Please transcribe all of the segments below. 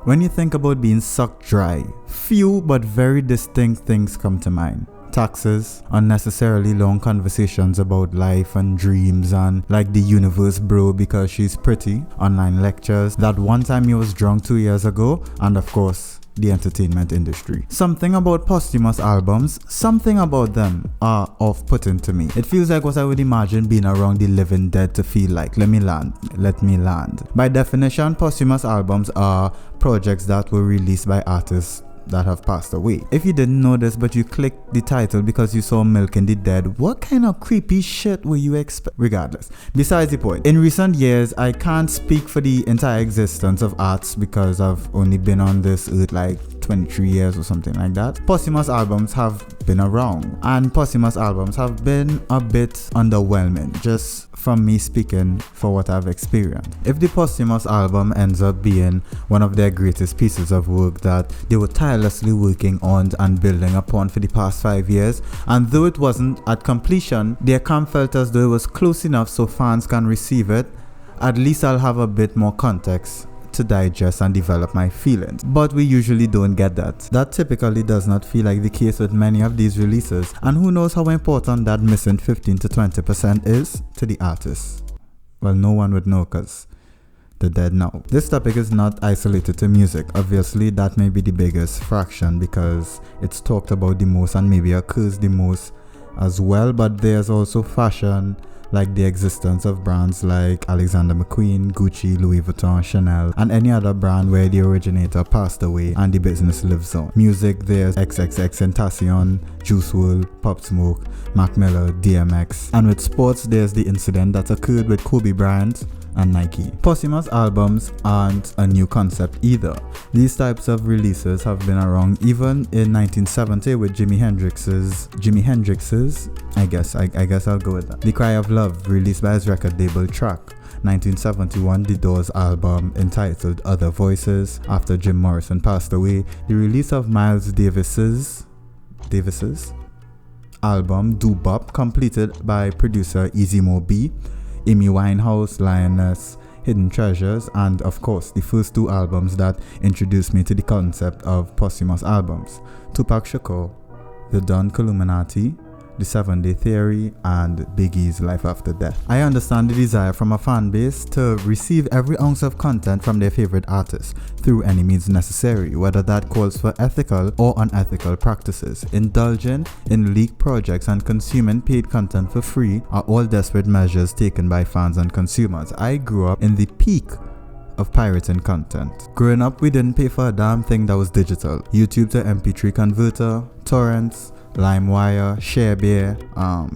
When you think about being sucked dry, few but very distinct things come to mind. Taxes, unnecessarily long conversations about life and dreams and like the universe bro because she's pretty, online lectures, that one time you was drunk 2 years ago, and of course, the entertainment industry. Something about posthumous albums, something about them are off-putting to me. It feels like what I would imagine being around the living dead to feel like. Let me land. By definition, posthumous albums are projects that were released by artists that have passed away. If you didn't know this but you clicked the title because you saw Milk in the Dead, what kind of creepy shit were you expect? Regardless, besides the point, in recent years I can't speak for the entire existence of arts because I've only been on this earth like 23 years or something like that. Posthumous albums have been around, and posthumous albums have been a bit underwhelming, just from me speaking for what I've experienced. If the posthumous album ends up being one of their greatest pieces of work that they were tirelessly working on and building upon for the past 5 years, and though it wasn't at completion, their camp felt as though it was close enough so fans can receive it, at least I'll have a bit more context to digest and develop my feelings. But we usually don't get that. That typically does not feel like the case with many of these releases, and who knows how important that missing 15 to 20% is to the artist. Well, no one would know because they're dead now. This topic is not isolated to music. Obviously, that may be the biggest fraction because it's talked about the most and maybe occurs the most as well, but there's also fashion, like the existence of brands like Alexander McQueen, Gucci, Louis Vuitton, Chanel, and any other brand where the originator passed away and the business lives on. Music, there's XXXTentacion, Juice WRLD, Pop Smoke, Mac Miller, DMX. And with sports, there's the incident that occurred with Kobe Bryant and Nike. Posthumous albums aren't a new concept either. These types of releases have been around even in 1970 with Jimi Hendrix's, I guess I'll go with that. The Cry of Love, released by his record label Track. 1971, The Doors album entitled Other Voices after Jim Morrison passed away. The release of Miles Davis's album Doo Bop, completed by producer Easy Mo B, Amy Winehouse, Lioness, Hidden Treasures, and of course the first two albums that introduced me to the concept of posthumous albums, Tupac Shakur, The Don Columinati, The 7 Day Theory, and Biggie's Life After Death. I understand the desire from a fan base to receive every ounce of content from their favorite artists through any means necessary, whether that calls for ethical or unethical practices. Indulging in leaked projects and consuming paid content for free are all desperate measures taken by fans and consumers. I grew up in the peak of pirating content. Growing up, we didn't pay for a damn thing that was digital. YouTube to MP3 converter, torrents, LimeWire, ShareBear,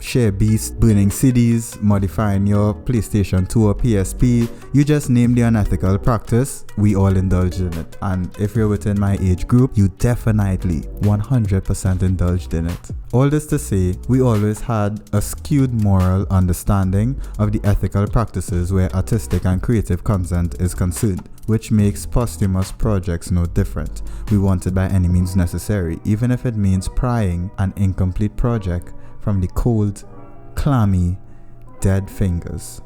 ShareBeast, burning CDs, modifying your PlayStation 2 or PSP. You just name the unethical practice, we all indulged in it. And if you're within my age group, you definitely 100% indulged in it. All this to say, we always had a skewed moral understanding of the ethical practices where artistic and creative content is concerned, which makes posthumous projects no different. We want it by any means necessary, even if it means prying an incomplete project from the cold, clammy, dead fingers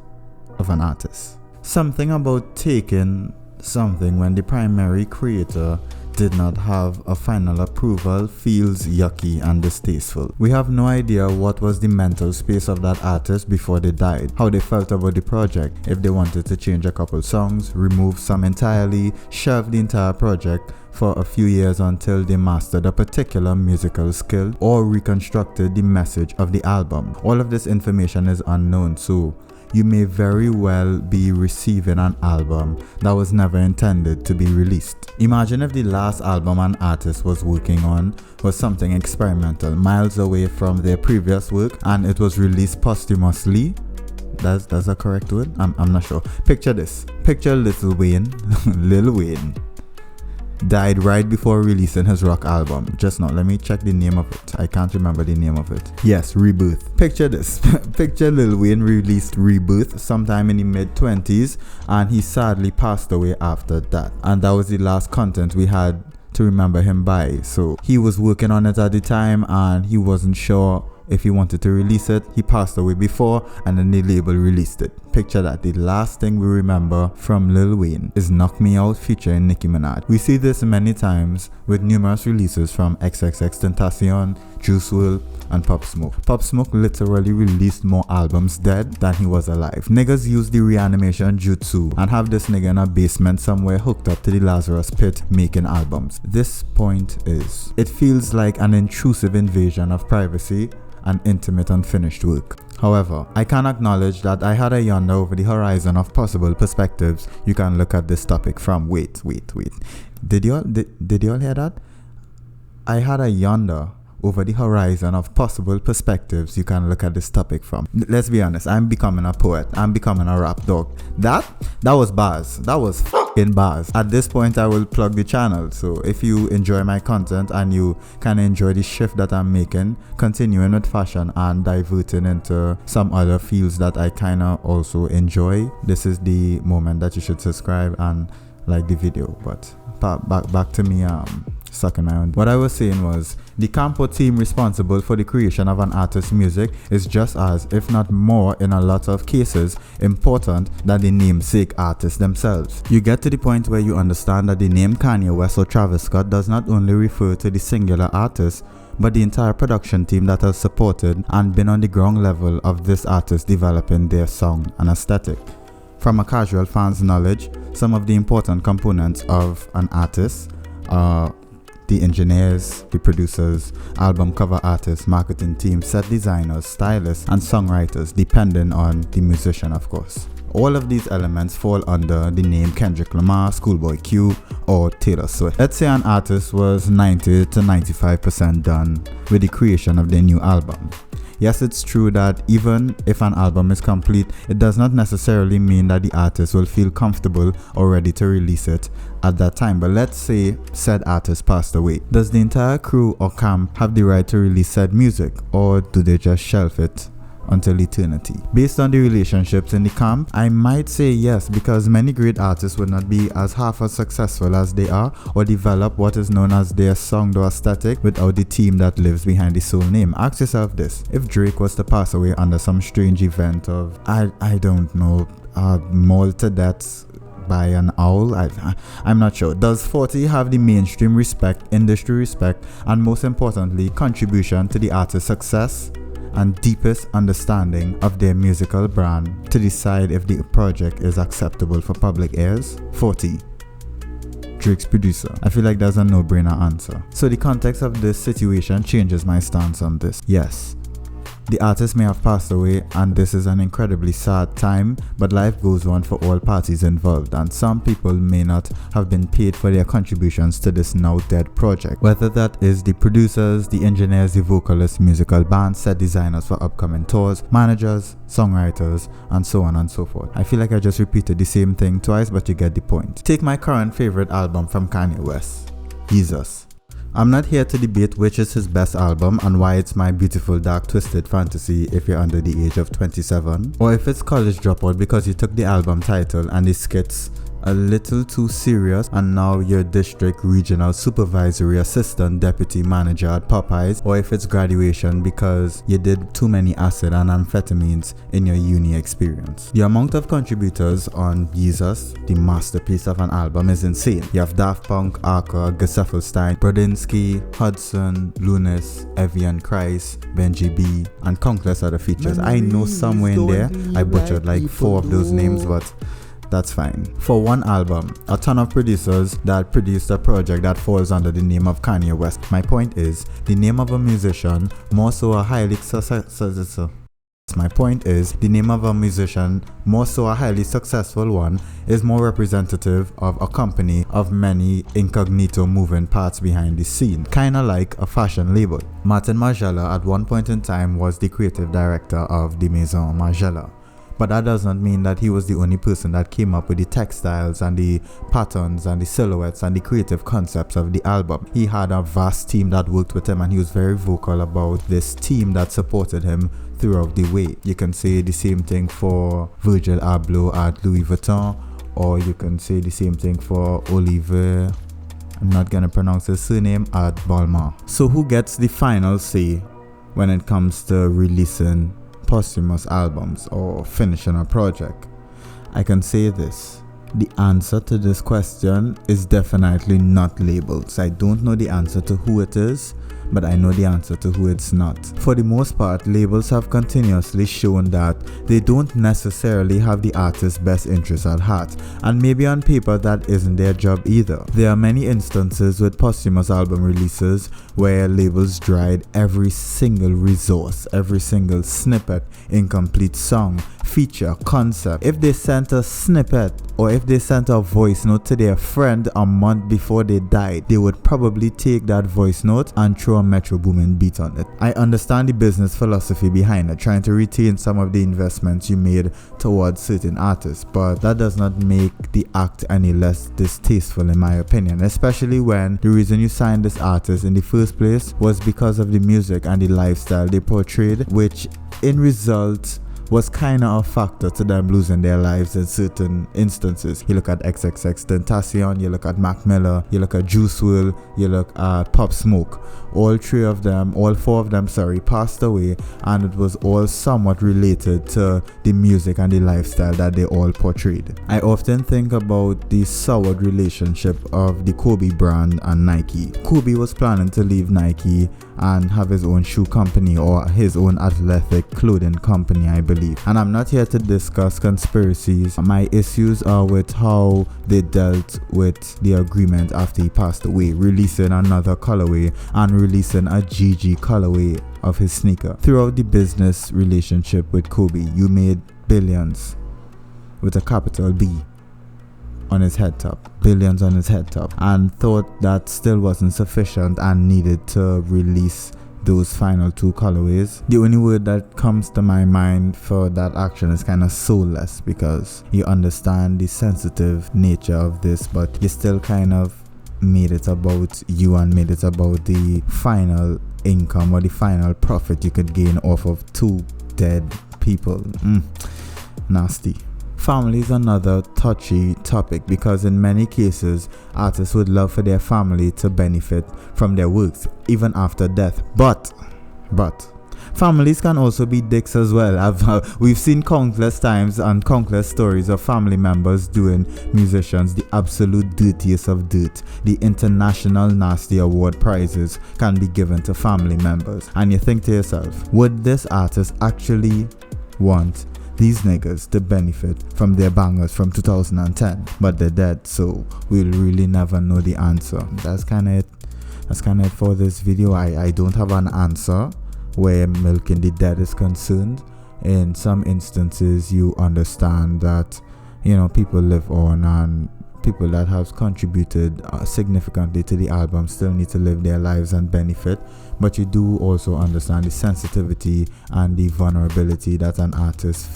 of an artist. Something about taking something when the primary creator did not have a final approval feels yucky and distasteful. We have no idea what was the mental space of that artist before they died, how they felt about the project, if they wanted to change a couple songs, remove some entirely, shelve the entire project for a few years until they mastered a particular musical skill or reconstructed the message of the album. All of this information is unknown, so you may very well be receiving an album that was never intended to be released. Imagine if the last album an artist was working on was something experimental, miles away from their previous work, and it was released posthumously. That's a correct word? I'm not sure. Picture this. Picture Lil Wayne died right before releasing his rock album. Just now, let me check the name of it. I can't remember the name of it. Yes, Rebirth. Picture this. Picture Lil Wayne released Rebirth sometime in the mid-20s, and he sadly passed away after that. And that was the last content we had to remember him by. So he was working on it at the time, and he wasn't sure if he wanted to release it, he passed away before and then the label released it. Picture that. The last thing we remember from Lil Wayne is Knock Me Out featuring Nicki Minaj. We see this many times with numerous releases from XXXTentacion, Juice WRLD, and Pop Smoke. Pop Smoke literally released more albums dead than he was alive. Niggas use the reanimation jutsu and have this nigga in a basement somewhere hooked up to the Lazarus pit making albums. This point is, it feels like an intrusive invasion of privacy and intimate unfinished work. However, I can acknowledge that I had a yonder over the horizon of possible perspectives you can look at this topic from. Wait. Did y'all hear that? I had a yonder over the horizon of possible perspectives you can look at this topic from. Let's be honest, I'm becoming a poet. I'm becoming a rap dog. That was bars. That was fucking bars. At this point, I will plug the channel. So if you enjoy my content and you can enjoy the shift that I'm making, continuing with fashion and diverting into some other fields that I kind of also enjoy, this is the moment that you should subscribe and like the video. But back to me sucking my own. What I was saying was, the Campo team responsible for the creation of an artist's music is just as, if not more in a lot of cases, important than the namesake artists themselves. You get to the point where you understand that the name Kanye West or Travis Scott does not only refer to the singular artist, but the entire production team that has supported and been on the ground level of this artist developing their song and aesthetic. From a casual fan's knowledge, some of the important components of an artist are the engineers, the producers, album cover artists, marketing team, set designers, stylists, and songwriters, depending on the musician, of course. All of these elements fall under the name Kendrick Lamar, Schoolboy Q, or Taylor Swift. Let's say an artist was 90 to 95% done with the creation of their new album. Yes, it's true that even if an album is complete, it does not necessarily mean that the artist will feel comfortable or ready to release it at that time. But let's say said artist passed away. Does the entire crew or camp have the right to release said music, or do they just shelf it until eternity? Based on the relationships in the camp, I might say yes, because many great artists would not be as half as successful as they are or develop what is known as their sound or aesthetic without the team that lives behind the sole name. Ask yourself this: if Drake was to pass away under some strange event of, I don't know, mauled to death by an owl, I'm not sure. Does 40 have the mainstream respect, industry respect, and most importantly, contribution to the artist's success and deepest understanding of their musical brand to decide if the project is acceptable for public ears? 40. Drake's producer. I feel like that's a no-brainer answer. So the context of this situation changes my stance on this. Yes, the artist may have passed away and this is an incredibly sad time, but life goes on for all parties involved, and some people may not have been paid for their contributions to this now dead project. Whether that is the producers, the engineers, the vocalists, musical bands, set designers for upcoming tours, managers, songwriters, and so on and so forth. I feel like I just repeated the same thing twice, but you get the point. Take my current favorite album from Kanye West, Jesus. I'm not here to debate which is his best album and why it's my beautiful dark twisted fantasy if you're under the age of 27, or if it's College Dropout because you took the album title and the skits a little too serious and now you're district regional supervisory assistant deputy manager at Popeyes, or if it's Graduation because you did too many acid and amphetamines in your uni experience. The amount of contributors on Jesus, the masterpiece of an album, is insane. You have Daft Punk, Arca, Gesaffelstein, Brodinski, Hudson, Lunis, Evian Christ, Benji B, and countless other features. I know somewhere in there I butchered like 4 of those names, but that's fine. For one album, a ton of producers that produced a project that falls under the name of Kanye West. My point is, the name of a musician, more so a highly successful one, is more representative of a company of many incognito moving parts behind the scene, kinda like a fashion label. Martin Margiela at one point in time was the creative director of the Maison Margiela. But that does not mean that he was the only person that came up with the textiles and the patterns and the silhouettes and the creative concepts of the album. He had a vast team that worked with him, and he was very vocal about this team that supported him throughout the way. You can say the same thing for Virgil Abloh at Louis Vuitton, or you can say the same thing for Oliver, I'm not gonna pronounce his surname, at Balmain. So who gets the final say when it comes to releasing posthumous albums or finishing a project? I can say this. The answer to this question is definitely not labels. I don't know the answer to who it is, but I know the answer to who it's not. For the most part, labels have continuously shown that they don't necessarily have the artist's best interest at heart, and maybe on paper that isn't their job either. There are many instances with posthumous album releases where labels dried every single resource, every single snippet, incomplete song, feature, concept. If they sent a snippet or if they sent a voice note to their friend a month before they died, they would probably take that voice note and throw a Metro Boomin beat on it. I understand the business philosophy behind it, trying to retain some of the investments you made towards certain artists, but that does not make the act any less distasteful in my opinion, especially when the reason you signed this artist in the first place was because of the music and the lifestyle they portrayed, which in result was kind of a factor to them losing their lives in certain instances. You look at XXXTentacion, you look at Mac Miller, you look at Juice WRLD, you look at Pop Smoke. All four of them, passed away, and it was all somewhat related to the music and the lifestyle that they all portrayed. I often think about the soured relationship of the Kobe brand and Nike. Kobe was planning to leave Nike and have his own shoe company or his own athletic clothing company, I believe. And I'm not here to discuss conspiracies. My issues are with how they dealt with the agreement after he passed away, releasing another colorway and releasing a GG colorway of his sneaker. Throughout the business relationship with Kobe, you made billions with a capital B on his head top, billions on his head top, and thought that still wasn't sufficient and needed to release those final two colorways. The only word that comes to my mind for that action is kind of soulless, because you understand the sensitive nature of this, but you still kind of made it about you and made it about the final income or the final profit you could gain off of two dead people. Nasty. Family is another touchy topic, because in many cases artists would love for their family to benefit from their works even after death, but families can also be dicks as well. We've seen countless times and countless stories of family members doing musicians the absolute dirtiest of dirt. The International Nasty Award prizes can be given to family members, and you think to yourself, would this artist actually want these niggas to benefit from their bangers from 2010? But they're dead, so we'll really never know the answer. That's kind of it for this video. I don't have an answer where milking the dead is concerned. In some instances, you understand that, you know, people live on, and people that have contributed significantly to the album still need to live their lives and benefit, but you do also understand the sensitivity and the vulnerability that an artist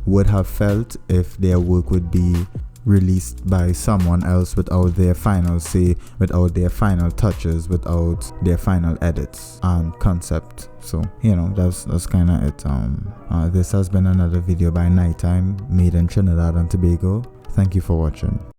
would have felt if their work would be released by someone else without their final say, without their final touches, without their final edits and concept. So, you know, that's kind of it. This has been another video by Nighttime, made in Trinidad and Tobago. Thank you for watching.